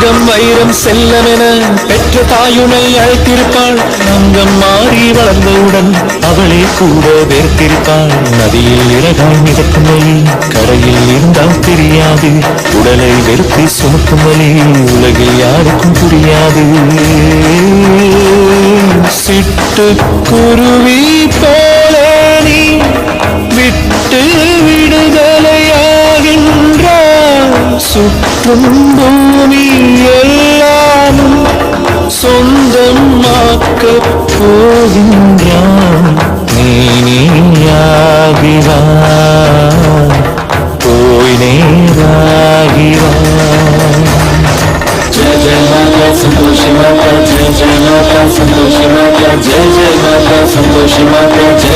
தங்கம் வைரம் செல்லமென பெற்ற தாயுனை அழைத்திருப்பாள். அங்கம் மாறி வளர்ந்தவுடன் அவளே கூட வேர்த்திருப்பாள். நதியில் இறகாய் மிதக்கும் வழி கரையில் இருந்தால் தெரியாது. உடலை வெறுத்து சுமக்கும் வழி உலகில் யாருக்கும் புரியாது. சிட்டு குருவி போல நீ விட்டு விடுதலையாகின்றாய். சுற்றும் பூமி எல்லாமும் சொந்தமாக்கப் போகின்றான். நீயாகிவா போய் நேராகிவா. जय जय माता संतोषी माता, जय जय माता संतोषी माता, जय जय माता संतोषी माता, जय